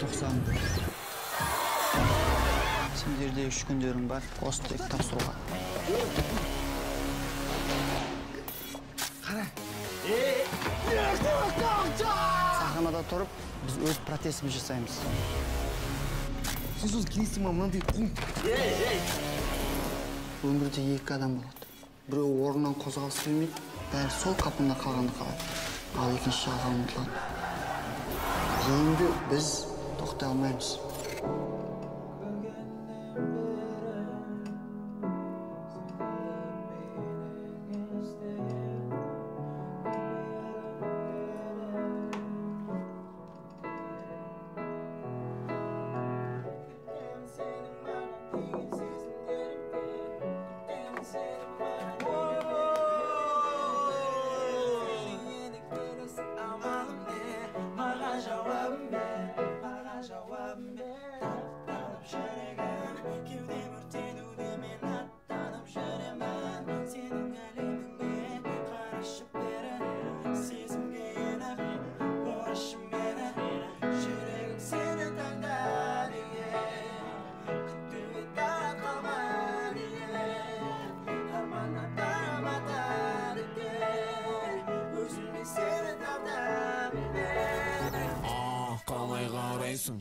90. Сендерде 3 күндерің бар, Костек тапсыруға. Қара. Сахнада тұрып, біз өз протестімізді жасаймыз. Сен соз келесің ма, мынандай құм. Өмірде 2 адам болады. Біреу орнынан қозғалыс бермейді, дәл сол қапында қалғанды қалады. Ал екінші жағаға ұмытылады. Енді біз тоқтай алмаймыз. Kalay qaraysan